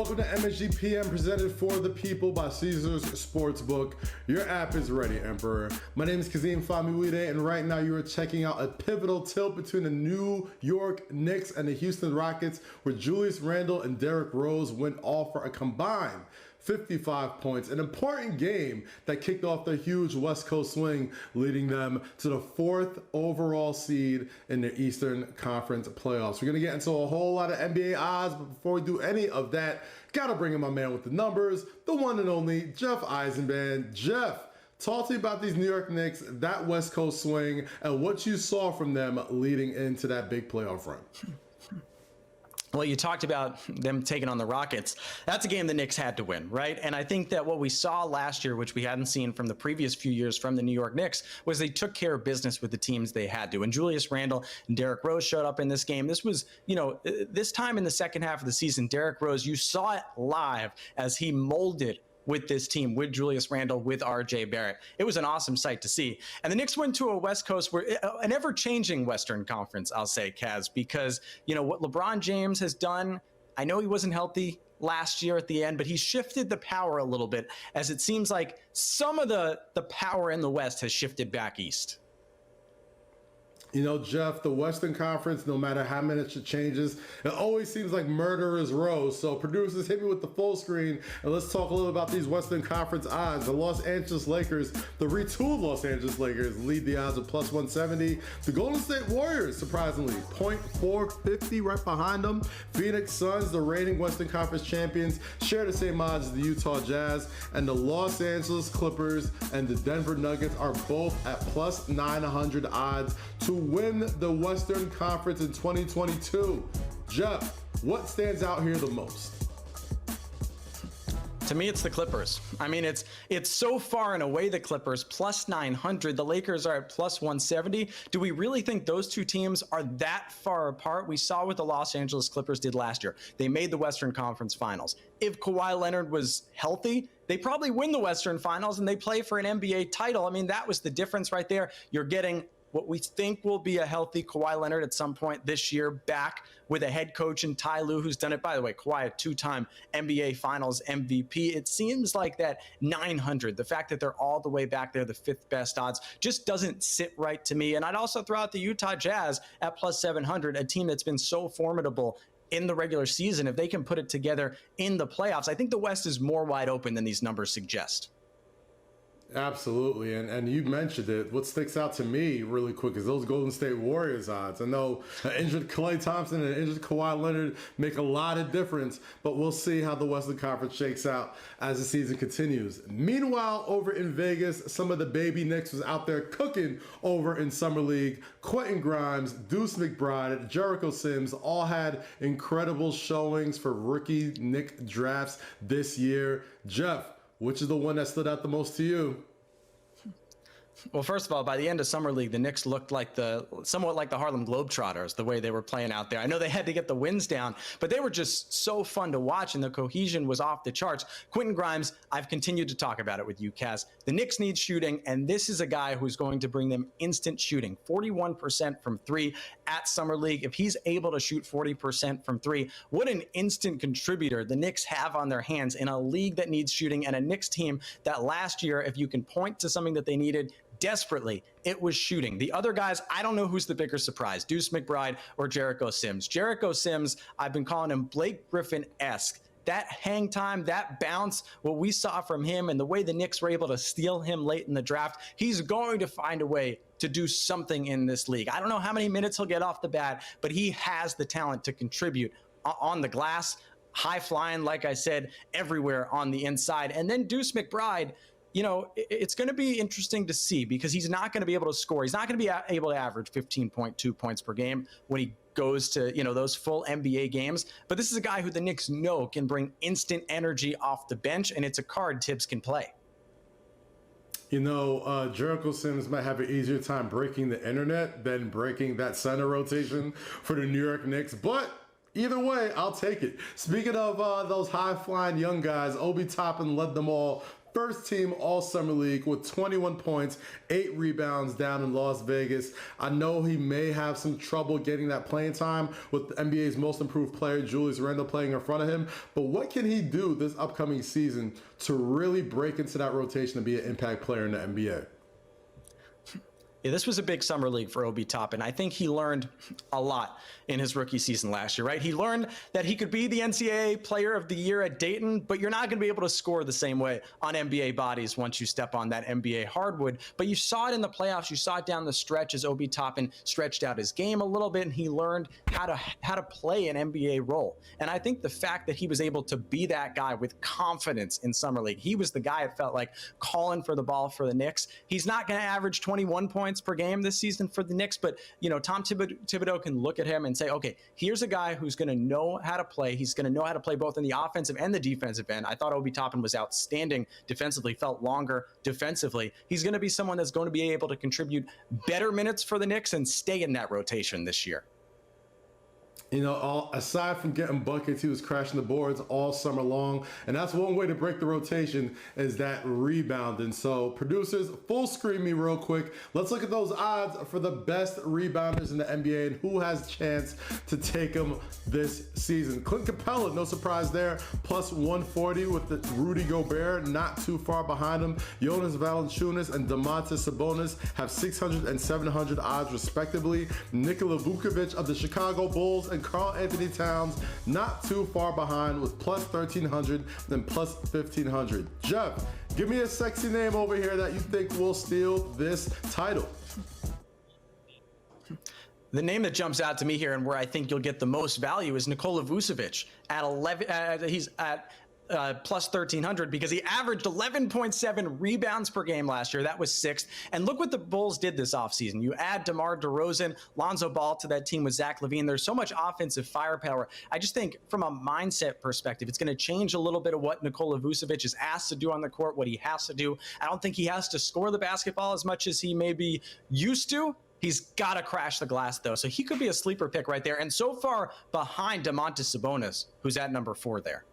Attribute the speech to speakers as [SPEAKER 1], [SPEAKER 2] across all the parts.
[SPEAKER 1] Welcome to MSG PM, presented for the people by Caesar's Sportsbook. Your app is ready, Emperor. My name is Kaz and Jeff, and right now you are checking out a pivotal tilt between the New York Knicks and the Houston Rockets, where Julius Randle and Derrick Rose went off for a combined 55 points. An important game that kicked off the huge West Coast swing, leading them to the 4th overall seed in the Eastern Conference playoffs. We're going to get into a whole lot of NBA odds, but before we do any of that, gotta bring in my man with the numbers, the one and only Jeff Eisenband. Jeff, talk to me about these New York Knicks, that West Coast swing, and what you saw from them leading into that big playoff run.
[SPEAKER 2] Well, you talked about them taking on the Rockets. That's a game the Knicks had to win, right? And I think that what we saw last year, which we hadn't seen from the previous few years from the New York Knicks, was they took care of business with the teams they had to. And Julius Randle and Derrick Rose showed up in this game. This was, this time in the second half of the season, Derrick Rose, you saw it live as he molded with this team, with Julius Randle, with RJ Barrett. It was an awesome sight to see. And the Knicks went to a West Coast, an ever-changing Western Conference, I'll say, Kaz, because, what LeBron James has done, I know he wasn't healthy last year at the end, but he shifted the power a little bit, as it seems like some of the power in the West has shifted back east.
[SPEAKER 1] Jeff, the Western Conference, no matter how much it changes, it always seems like murderer's row. So producers, hit me with the full screen, and let's talk a little about these Western Conference odds. The Los Angeles Lakers, the retooled Los Angeles Lakers, lead the odds of plus 170. The Golden State Warriors, surprisingly, 0.450 right behind them. Phoenix Suns, the reigning Western Conference champions, share the same odds as the Utah Jazz. And the Los Angeles Clippers and the Denver Nuggets are both at plus 900 odds to win the Western Conference in 2022. Jeff, what stands out here the most?
[SPEAKER 2] To me, it's the Clippers. I mean, it's so far and away the Clippers, plus 900. The Lakers are at plus 170. Do we really think those two teams are that far apart? We saw what the Los Angeles Clippers did last year. They made the Western Conference Finals. If Kawhi Leonard was healthy, they probably win the Western Finals and they play for an NBA title. I mean, that was the difference right there. You're getting what we think will be a healthy Kawhi Leonard at some point this year, back with a head coach in Ty Lue, who's done it. By the way, Kawhi, a 2-time NBA Finals MVP. It seems like that 900, the fact that they're all the way back there, the 5th best odds, just doesn't sit right to me. And I'd also throw out the Utah Jazz at plus 700, a team that's been so formidable in the regular season. If they can put it together in the playoffs, I think the West is more wide open than these numbers suggest.
[SPEAKER 1] Absolutely, and you mentioned it. What sticks out to me really quick is those Golden State Warriors odds. I know an injured Klay Thompson and an injured Kawhi Leonard make a lot of difference, but we'll see how the Western Conference shakes out as the season continues. Meanwhile, over in Vegas, some of the Baby Knicks was out there cooking over in Summer League. Quentin Grimes, Deuce McBride, Jericho Sims all had incredible showings for rookie Knick drafts this year. Jeff, which is the one that stood out the most to you?
[SPEAKER 2] Well, first of all, by the end of Summer League, the Knicks looked like somewhat like the Harlem Globetrotters, the way they were playing out there. I know they had to get the wins down, but they were just so fun to watch, and the cohesion was off the charts. Quentin Grimes, I've continued to talk about it with you, Kaz. The Knicks need shooting, and this is a guy who's going to bring them instant shooting. 41% from 3 at Summer League. If he's able to shoot 40% from 3, what an instant contributor the Knicks have on their hands in a league that needs shooting, and a Knicks team that last year, if you can point to something that they needed desperately, it was shooting. The other guys, I don't know who's the bigger surprise, Deuce McBride or Jericho Sims. Jericho Sims, I've been calling him Blake Griffin-esque. That hang time, that bounce, what we saw from him and the way the Knicks were able to steal him late in the draft, he's going to find a way to do something in this league. I don't know how many minutes he'll get off the bat, but he has the talent to contribute on the glass, high flying, like I said, everywhere on the inside. And then Deuce McBride, it's going to be interesting to see, because he's not going to be able to score. He's not going to be able to average 15.2 points per game when he goes to, those full NBA games. But this is a guy who the Knicks know can bring instant energy off the bench, and it's a card Tibbs can play.
[SPEAKER 1] Jericho Sims might have an easier time breaking the internet than breaking that center rotation for the New York Knicks, but either way, I'll take it. Speaking of those high-flying young guys, Obi Toppin led them all first team all summer league with 21 points, 8 rebounds down in Las Vegas. I know he may have some trouble getting that playing time with the NBA's most improved player, Julius Randle, playing in front of him. But what can he do this upcoming season to really break into that rotation and be an impact player in the NBA?
[SPEAKER 2] Yeah, this was a big summer league for Obi Toppin. I think he learned a lot in his rookie season last year, right? He learned that he could be the NCAA Player of the Year at Dayton, but you're not going to be able to score the same way on NBA bodies once you step on that NBA hardwood. But you saw it in the playoffs. You saw it down the stretch as Obi Toppin stretched out his game a little bit, and he learned how to play an NBA role. And I think the fact that he was able to be that guy with confidence in summer league, he was the guy it felt like calling for the ball for the Knicks. He's not going to average 21 points per game this season for the Knicks, but Tom Thibodeau can look at him and say, okay, here's a guy who's going to know how to play. He's going to know how to play both in the offensive and the defensive end. I thought Obi Toppin was outstanding defensively, felt longer defensively. He's going to be someone that's going to be able to contribute better minutes for the Knicks and stay in that rotation this year.
[SPEAKER 1] Aside from getting buckets, he was crashing the boards all summer long. And that's one way to break the rotation, is that rebounding. So producers, full screen me real quick. Let's look at those odds for the best rebounders in the NBA and who has a chance to take them this season. Clint Capella, no surprise there, plus 140 with the Rudy Gobert, not too far behind him. Jonas Valanciunas and Domantas Sabonis have 600 and 700 odds respectively. Nikola Vukovic of the Chicago Bulls and Karl Anthony Towns not too far behind with plus 1,300 and plus 1,500. Jeff, give me a sexy name over here that you think will steal this title.
[SPEAKER 2] The name that jumps out to me here and where I think you'll get the most value is Nikola Vucevic at 11. He's at plus 1,300 because he averaged 11.7 rebounds per game last year. That was 6th. And look what the Bulls did this offseason. You add DeMar DeRozan, Lonzo Ball to that team with Zach LaVine. There's so much offensive firepower. I just think from a mindset perspective, it's going to change a little bit of what Nikola Vucevic is asked to do on the court, what he has to do. I don't think he has to score the basketball as much as he may be used to. He's got to crash the glass, though. So he could be a sleeper pick right there. And so far behind Domantas Sabonis, who's at number 4 there.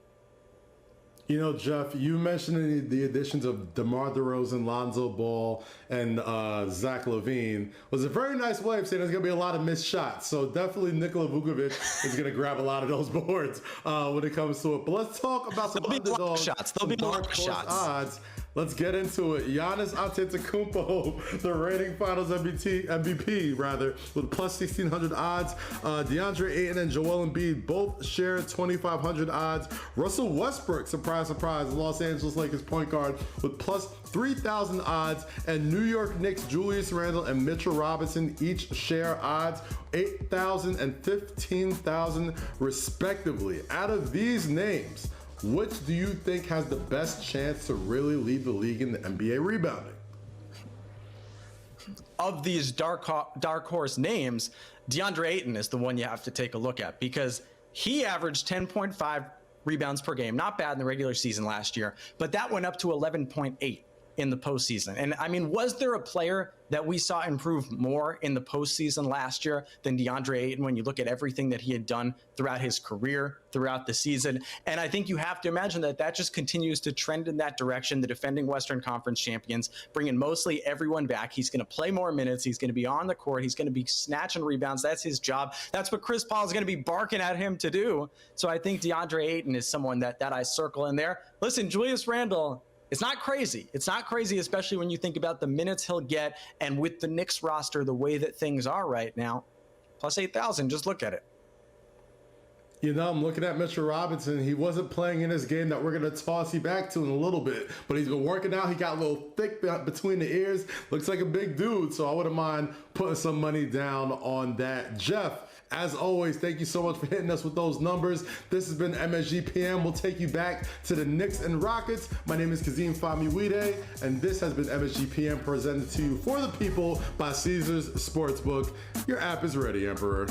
[SPEAKER 1] Jeff, you mentioned the additions of DeMar DeRozan, Lonzo Ball, and Zach LaVine was a very nice way of saying there's going to be a lot of missed shots. So definitely Nikola Vukovic is going to grab a lot of those boards when it comes to it. But let's talk about some underdog shots. There'll be dark shots. Odds. Let's get into it. Giannis Antetokounmpo, the reigning Finals MVP, with plus 1,600 odds. DeAndre Ayton and Joel Embiid both share 2,500 odds. Russell Westbrook, surprise, surprise, Los Angeles Lakers point guard, with plus 3,000 odds. And New York Knicks, Julius Randle and Mitchell Robinson each share odds 8,000 and 15,000 respectively. Out of these names, which do you think has the best chance to really lead the league in the NBA rebounding?
[SPEAKER 2] Of these dark horse names, DeAndre Ayton is the one you have to take a look at because he averaged 10.5 rebounds per game. Not bad in the regular season last year, but that went up to 11.8 in the postseason. And I mean, was there a player that we saw improve more in the postseason last year than DeAndre Ayton when you look at everything that he had done throughout his career, throughout the season? And I think you have to imagine that just continues to trend in that direction. The defending Western Conference champions, bringing mostly everyone back. He's going to play more minutes. He's going to be on the court. He's going to be snatching rebounds. That's his job. That's what Chris Paul is going to be barking at him to do. So I think DeAndre Ayton is someone that I circle in there. Listen, Julius Randle, it's not crazy. It's not crazy, especially when you think about the minutes he'll get. And with the Knicks roster, the way that things are right now, plus 8,000, just look at it.
[SPEAKER 1] I'm looking at Mitchell Robinson. He wasn't playing in his game that we're going to toss you back to in a little bit, but he's been working out. He got a little thick between the ears. Looks like a big dude, so I wouldn't mind putting some money down on that. Jeff, as always, thank you so much for hitting us with those numbers. This has been MSG PM. We'll take you back to the Knicks and Rockets. My name is Kazim Famiwide, and this has been MSG PM presented to you for the people by Caesar's Sportsbook. Your app is ready, Emperor.